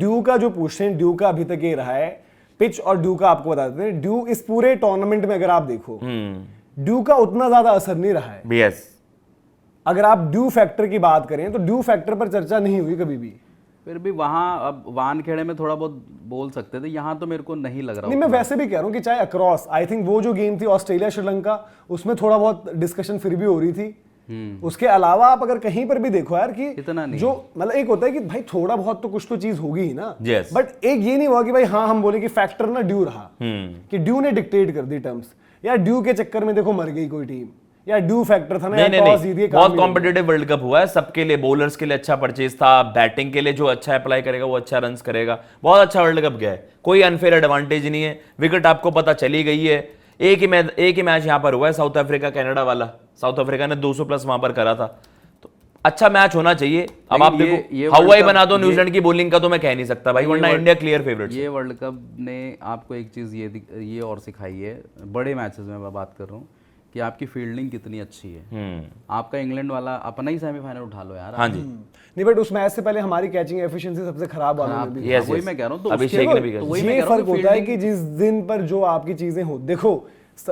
Due का जो position due का अभी तक ये रहा है, पिच और ड्यू का आपको बता देते हैं, ड्यू इस पूरे टूर्नामेंट में अगर आप देखो ड्यू का उतना ज्यादा असर नहीं रहा है। यस, अगर आप ड्यू फैक्टर की बात करें तो ड्यू फैक्टर पर चर्चा नहीं हुई कभी भी। फिर भी वहां अब वानखेड़े में थोड़ा बहुत बोल सकते थे, यहाँ तो मेरे को नहीं लग रहा। नहीं, मैं वैसे भी कह रहा हूँ कि चाहे अक्रॉस, आई थिंक वो जो गेम थी ऑस्ट्रेलिया श्रीलंका, उसमें थोड़ा बहुत डिस्कशन फिर भी हो रही थी। उसके अलावा आप अगर कहीं पर भी देखो यार कि इतना नहीं, जो मतलब एक होता है कि भाई थोड़ा बहुत तो कुछ तो चीज होगी ही ना। Yes. बट एक ये नहीं हुआ कि भाई हाँ हम बोले कि फैक्टर ना ड्यू रहा, कि ड्यू ने डिक्टेट कर दी टर्म्स, या ड्यू के चक्कर में देखो मर गई कोई टीम, या ड्यू फैक्टर था ना, नहीं, टॉस जीत के बहुत कॉम्पिटिटिव वर्ल्ड कप हुआ है, सबके लिए, बॉलर्स के लिए अच्छा परचेज था, बैटिंग के लिए जो अच्छा अप्लाई करेगा वो अच्छा रन्स करेगा, बहुत अच्छा वर्ल्ड कप गया है, कोई अनफेयर एडवांटेज नहीं है। विकेट आपको पता चली गई है, एक ही मैच यहाँ पर हुआ है, साउथ अफ्रीका कनाडा वाला, साउथ अफ्रीका ने 200 प्लस वहां पर करा था, तो अच्छा मैच होना चाहिए। अब आप देखो हवाई बना दो न्यूजीलैंड की बॉलिंग का तो मैं कह नहीं सकता भाई, वरना इंडिया क्लियर फेवरेट। ये वर्ल्ड कप ने आपको एक चीज ये और सिखाई है, बड़े मैचेस में मैं बात कर रहा हूँ, कि आपकी फील्डिंग कितनी अच्छी है। आपका इंग्लैंड वाला अपना ही सेमीफाइनल उठा लो यार। हाँ जी, नहीं बट उस मैच से पहले हमारी कैचिंग एफिशिएंसी सबसे खराब वालों में भी। वही मैं कह रहा हूँ, तो अभिषेक ने भी ये फर्क होता है कि जिस दिन पर जो आपकी चीजें हो, देखो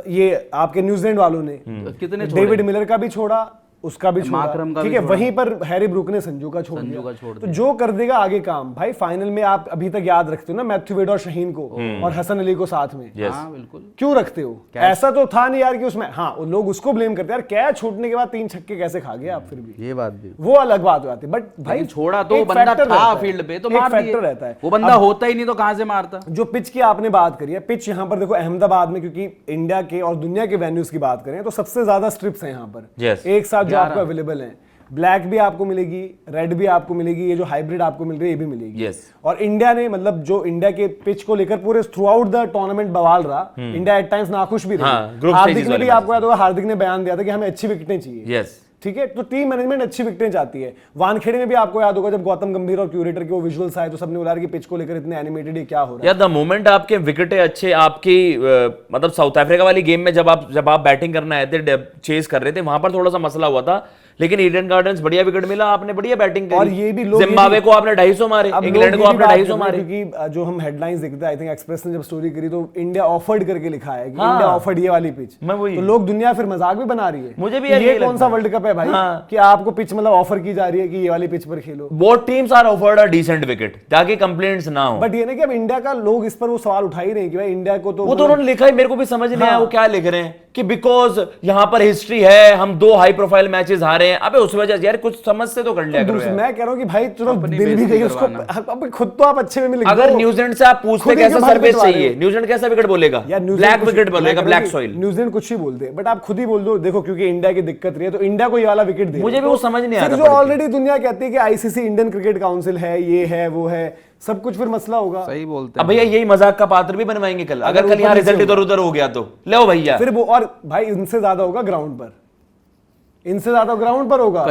ये आपके न्यूजीलैंड वालों ने कितने डेविड मिलर का भी छोड़ा, उसका भी छोड़ा, ठीक है, वहीं पर हैरी ब्रूक ने संजू का छोड़ दिया। तो जो कर देगा आगे काम भाई, फाइनल में आप अभी तक याद रखते हो ना मैथ्यू वेड और शहीन को और हसन अली को साथ में। हाँ बिल्कुल, क्यों रखते हो? ऐसा तो था नहीं यार कि उसमें, हाँ लोग उसको ब्लेम करते हैं यार, कैच छूटने के बाद 3 छक्के कैसे खा गए आप, फिर भी ये बात भी वो अलग बात हो जाती है। बट भाई छोड़ा तो बंदा था फील्ड पे, तो मार फैक्टर रहता है, वो बंदा होता ही नहीं तो कहां से मारता। जो पिच की आपने बात करी है, पिच यहाँ पर देखो अहमदाबाद में, क्योंकि इंडिया के और दुनिया के वेन्यूज की बात करें तो सबसे ज्यादा स्ट्रिप्स हैं यहाँ पर एक साथ जो आपको अवेलेबल है। ब्लैक भी आपको मिलेगी, रेड भी आपको मिलेगी, ये जो हाइब्रिड आपको मिल रही है ये भी मिलेगी। और इंडिया ने मतलब जो इंडिया के पिच को लेकर पूरे थ्रू आउट द टूर्नामेंट बवाल रहा, इंडिया एट टाइम्स नाखुश भी रही। हार्दिक ने भी आपको याद होगा, हार्दिक ने बयान दिया था कि हमें अच्छी विकेटें चाहिए। ठीक है, तो टीम मैनेजमेंट अच्छी विकेटें चाहती है। वानखेड़े में भी आपको याद होगा जब गौतम गंभीर और क्यूरेटर के वो विजुअल्स आए तो सबने बोला कि पिच को लेकर इतने एनिमेटेड है, क्या हो रहा है। द मोमेंट आपके विकेटें अच्छे, आपकी मतलब साउथ अफ्रीका वाली गेम में जब आप बैटिंग करना आए थे, चेस कर रहे थे, वहां पर थोड़ा सा मसला हुआ था, लेकिन ईडन गार्डन्स बढ़िया विकेट मिला, आपने बढ़िया बैटिंग करी। और ये भी लोग, जिम्बाब्वे को आपने 250 मारे, इंग्लैंड को आपने 250 मारे। क्योंकि जो हम हेडलाइंस देखते हैं, आई थिंक एक्सप्रेस ने जब स्टोरी करी तो इंडिया ऑफर्ड करके लिखा है कि इंडिया ऑफर्ड ये वाली पिच, तो लोग दुनिया फिर मजाक भी बना रही है। मुझे भी ये कौन सा वर्ल्ड कप है भाई कि आपको पिच मतलब ऑफर की जा रही है कि ये वाली पिच पर खेलो। Both teams are offered a decent wicket ताकि कंप्लेंट्स ना हो। बट ये नहीं कि अब इंडिया का लोग इस पर वो सवाल उठा ही रहे कि भाई इंडिया को तो वो तो उन्होंने लिखा है, मेरे को भी समझ नहीं आया वो क्या लिख रहे हैं कि बिकॉज यहाँ पर हिस्ट्री है, हम 2 हाई प्रोफाइल मैचेस हारे हैं। अबे उस वजह से यार कुछ समझ से तो कर लिया करो यार। मैं कह रहा हूँ कि भाई चलो दिल भी गई उसको, अब खुद तो आप अच्छे में लिख दो। अगर न्यूजीलैंड से आप पूछते कैसा सर्विस चाहिए, न्यूजीलैंड कैसा विकेट बोलेगा? ब्लैक विकेट बोलेगा, ब्लैक सॉइल। न्यूजीलैंड कुछ ही बोलते, बट आप खुद ही बोल दो देखो, क्योंकि इंडिया की दिक्कत रही है तो इंडिया को ये वाला विकेट दे। मुझे भी वो समझ नहीं आ रहा। जो ऑलरेडी दुनिया कहती है कि आईसीसी इंडियन क्रिकेट काउंसिल है, ये है वो है, सब कुछ फिर मसला होगा। सही बोलते अब भैया यही मजाक का पात्र भी बनवाएंगे कल, अगर कल यहाँ रिजल्ट इधर उधर हो गया तो लो भैया फिर वो। और भाई इनसे ज्यादा होगा ग्राउंड पर, इनसे ज्यादा ग्राउंड पर होगा।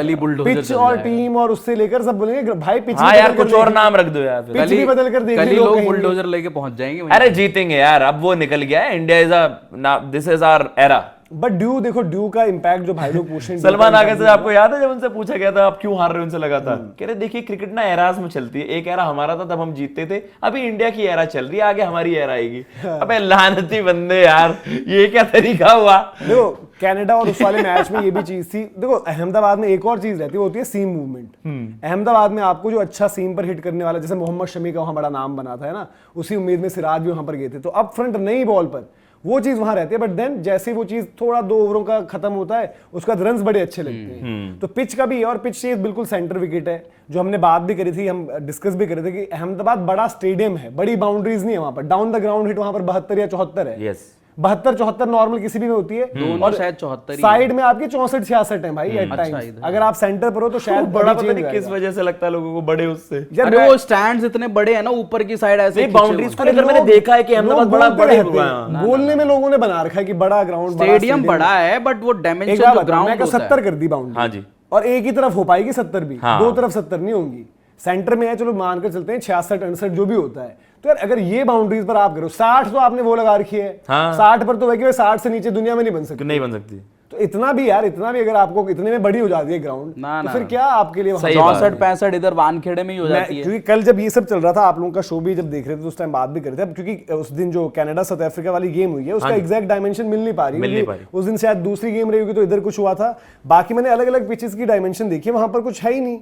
पिच और टीम और उससे लेकर सब बोलेंगे भाई पिच। हाँ यार कुछ और नाम रख दो यार, पिच भी बदल कर देख लो, लोग बुलडोजर लेके पहुंच जाएंगे। अरे जीतेंगे यार, अब वो निकल गया है, India is a this is our era. But due देखो, ड्यू का इंपैक्ट जो भाई लोग पूछ रहे हैं सलमान आगे से आपको याद है जब उनसे पूछा गया था आप क्यों हार रहे हो, उनसे लगा था कह रहे देखिए क्रिकेट ना एराज में चलती है, एक एरा हमारा था तब हम जीतते थे, अभी इंडिया की एरा चल रही है, आगे हमारी एरा आएगी। अबे लानती बंदे यार, ये क्या तरीका हुआ। देखो कनाडा और उस वाले मैच में ये भी चीज थी। देखो अहमदाबाद में एक और चीज रहती है, वो होती है सीम मूवमेंट। अहमदाबाद में आपको जो अच्छा सीम पर हिट करने वाला, जैसे मोहम्मद शमी का वहां बड़ा नाम बना था, है ना, उसी उम्मीद में सिराज भी वहां पर गए थे, तो अप फ्रंट नई बॉल पर वो चीज वहां रहती है। बट देन जैसे वो चीज थोड़ा 2 ओवरों का खत्म होता है, उसका रन्स बड़े अच्छे लगते हैं। तो पिच का भी, और पिच चीज बिल्कुल सेंटर विकेट है, जो हमने बात भी करी थी, हम डिस्कस भी करे थे कि अहमदाबाद बड़ा स्टेडियम है, बड़ी बाउंड्रीज नहीं है वहां पर, डाउन द ग्राउंड हिट वहां पर 72 या 74 है। 72-74 नॉर्मल किसी भी में होती है, और शायद 74 साइड में आपके 64-66 है भाई एट टाइम्स। अगर आप सेंटर पर हो तो शायद बड़ा पता नहीं किस वजह से लगता है लोगों को बड़े उससे। अरे वो स्टैंड्स इतने बड़े हैं ना ऊपर की साइड, ऐसे बाउंड्रीज को लेकर मैंने देखा है कि अहमदाबाद बड़ा बड़े बोलने में लोगों ने बना रखा है कि बड़ा ग्राउंड, स्टेडियम बड़ा है, बट वो डायमेंशन जो ग्राउंड 70 कर दी बाउंड्री। हाँ जी, और एक ही तरफ हो पाएगी 70 भी, 2 तरफ 70 नहीं होंगी। सेंटर में है, चलो मानकर चलते हैं 66-68 जो भी होता है, तो यार अगर ये बाउंड्रीज पर आप करो 60 तो आपने वो लगा रखी है। हाँ। 60 पर तो है कि 60 से नीचे दुनिया में नहीं बन सकती, नहीं बन सकती। तो इतना भी यार, इतना भी अगर आपको इतने में बड़ी हो जाती है ग्राउंड, ना, तो ना। फिर क्या आपके लिए 64-65 इधर वानखेड़े में ही हो जाती है। क्योंकि कल जब ये सब चल रहा था, आप लोगों का शो भी जब देख रहे थे तो उस टाइम बात भी कर रहे थे, क्योंकि उस दिन जो कनाडा साउथ अफ्रीका वाली गेम हुई है उसका एग्जैक्ट डायमेंशन मिल नहीं पा रही, उस दिन शायद दूसरी गेम रही होगी तो इधर कुछ हुआ था, बाकी मैंने अलग अलग पिचेस की डायमेंशन देखी, वहां पर कुछ है ही नहीं।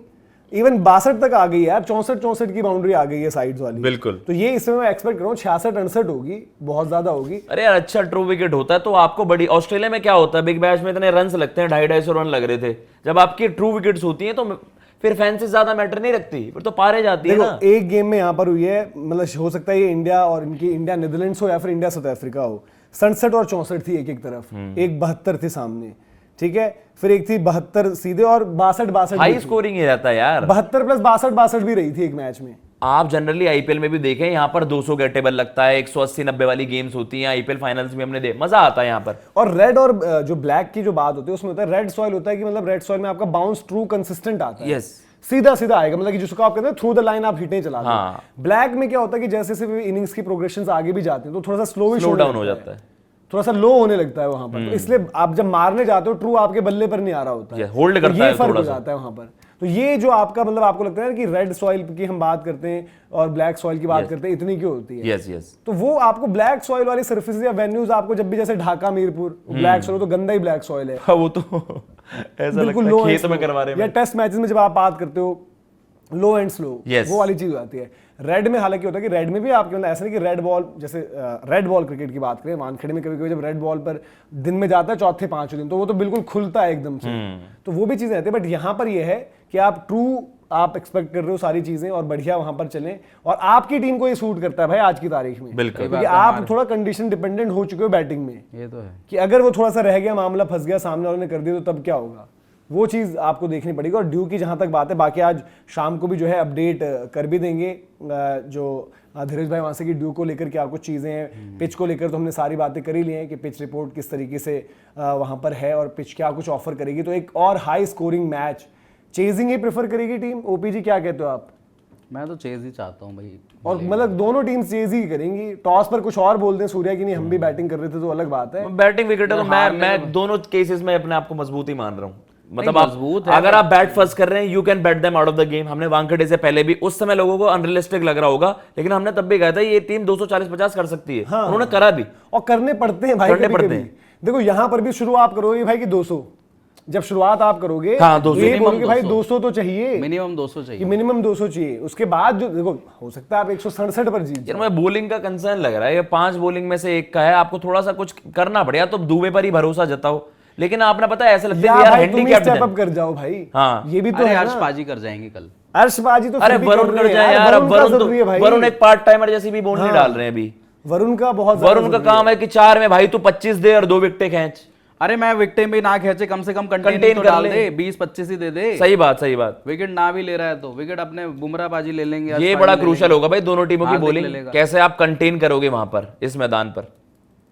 इवन 62 तक आ गई है यार, 64-64 की बाउंड्री आ गई है साइड्स वाली। बिल्कुल। तो ये इसमें मैं एक्सपेक्ट कर रहा हूँ 66-68 होगी, बहुत ज्यादा होगी। अरे यार अच्छा ट्रू विकेट होता है तो आपको बड़ी, ऑस्ट्रेलिया में क्या होता है, बिग बैश में इतने रन लगते हैं, 250-250 रन लग रहे थे, जब आपकी ट्रू विकेट्स होती हैं तो फिर फैंसी ज्यादा मैटर नहीं रखती, फिर तो पारे जाती है ना। एक गेम में यहाँ पर हुई है, मतलब हो सकता है ये इंडिया और इनकी इंडिया नीदरलैंड्स हो या फिर इंडिया साउथ अफ्रीका हो, 67 और 64 थी एक तरफ, एक 72 थी सामने, ठीक है, फिर एक थी 72 सीधे और 62 हाई स्कोरिंग ही रहता है यार, 72 प्लस 62 भी रही थी एक मैच में। आप जनरली आईपीएल में भी देखें, यहाँ पर 200 गेटेबल लगता है, 180-90 वाली गेम्स होती हैं, आईपीएल फाइनल्स में हमने मजा आता है यहाँ पर। और रेड और जो ब्लैक की जो बात होती है उसमें होता है, रेड सॉइल होता है कि मतलब रेड सॉइल में आपका बाउंस ट्रू कंसिस्टेंट आता है, यस, सीधा सीधा आएगा, मतलब कि जिसको आप कहते हैं थ्रू द लाइन आप हिटें चला दो। हाँ। ब्लैक में क्या होता है कि जैसे जैसे इनिंग्स की प्रोग्रेशन आगे भी जाते हैं तो थोड़ा सा स्लो डाउन हो जाता है, थोड़ा सा लो होने लगता है वहां पर, तो इसलिए आप जब मारने जाते हो ट्रू आपके बल्ले पर नहीं आ रहा होता है, होल्ड करता है, ये फर्क हो जाता है वहां पर। तो ये जो आपका मतलब आपको लगता है कि रेड सॉइल की हम बात करते हैं और ब्लैक सॉइल की बात करते हैं, इतनी क्यों होती है? Yes yes. तो वो आपको ब्लैक सॉइल वाली सर्फेसेस या वेन्यूज आपको जब भी, जैसे ढाका मीरपुर ब्लैक सॉइल, तो गंदा ही ब्लैक सॉइल है, वो तो ऐसा लगता है खेत में करवा रहे हैं। या टेस्ट मैचेस में जब आप बात करते हो लो एंड स्लो, वो वाली चीज हो जाती है। रेड में हालांकि होता है कि रेड में भी आपके मतलब ऐसा नहीं कि रेड बॉल, जैसे रेड बॉल क्रिकेट की बात करें, वानखेड़े में कभी कभी जब रेड बॉल पर दिन में जाता है चौथे पांचवें दिन, तो वो तो बिल्कुल खुलता है एकदम से, तो वो भी चीजें रहती है। बट यहाँ पर ये है कि आप ट्रू आप एक्सपेक्ट कर रहे हो सारी चीजें और बढ़िया वहां पर चलें, और आपकी टीम को ये सूट करता है भाई आज की तारीख में, बिल्कुल, क्योंकि आप थोड़ा कंडीशन डिपेंडेंट हो चुके हो बैटिंग में, ये तो है कि अगर वो थोड़ा सा रह गया, मामला फंस गया, सामने वालों ने कर दिया तो तब क्या होगा, वो चीज़ आपको देखनी पड़ेगी। और ड्यू की जहां तक बात है, बाकी आज शाम को भी जो है अपडेट कर भी देंगे, जो धीरज भाई वहाँ से कि ड्यू को लेकर क्या कुछ चीज़ें हैं, पिच को लेकर तो हमने सारी बातें कर ही ली हैं कि पिच रिपोर्ट किस तरीके से वहाँ पर है और पिच क्या कुछ ऑफर करेगी, तो एक और हाई स्कोरिंग मैच चेजिंग ही प्रेफर करेगी टीम। ओपीजी क्या कहते हो आप? मैं तो चेज ही चाहता हूँ भाई, और मतलब दोनों टीम चेज ही करेंगी। टॉस पर कुछ और बोलते हैं सूर्या की नहीं, हम भी बैटिंग कर रहे थे तो अलग बात है। बैटिंग विकेट है तो मैं दोनों केसेस में अपने आप को मजबूत ही मान रहा हूँ, मतलब आप अगर आप बैट फर्स्ट कर रहे हैं, you can bat them out of the game. हमने वानखेड़े से पहले भी उस समय लोगों को अनरियलिस्टिक लग रहा होगा, लेकिन हमने तब भी कहा था ये टीम 240-50 कर सकती है, हाँ, उन्होंने करा भी, और करने पड़ते हैं भाई, करने पड़ते हैं। देखो यहाँ पर भी शुरुआत करोगे भाई कि 200, जब शुरुआत आप करोगे हाँ, 200 ये बोलोगे भाई 200 तो चाहिए, मिनिमम 200 चाहिए, मिनिमम 200 चाहिए। उसके बाद जो देखो हो सकता है आप 167 पर जीत यार मैं बॉलिंग का कंसर्न लग रहा है, ये 5 बॉलिंग में से एक का है, आपको थोड़ा सा कुछ करना पड़ेगा, तो दुबे पर ही भरोसा जताओ, लेकिन आपने पता है ऐसा लगता है यार हैंडीकैप स्टेप अप कर जाओ भाई। हाँ, ये भी तो है हर्ष पाजी कर जाएंगे कल, हर्ष पाजी तो अरे वरुण कर जाए यार, वरुण एक पार्ट टाइमर जैसी भी बॉल नहीं डाल रहे हैं अभी, वरुण का बहुत, वरुण का काम है कि 4 में भाई तू 25 दे और 2 विकेटें खींच। अरे मैं विकेट भी ना खेचे, कम से कम कंटेन तो डाल दे, 20-25 ही दे दे। सही बात, सही बात। विकेट ना भी ले रहा है तो विकेट अपने बुमराह बाजी ले लेंगे, ये बड़ा क्रूशल होगा भाई दोनों टीमों की बॉलिंग, कैसे आप कंटेन करोगे वहां पर इस मैदान पर।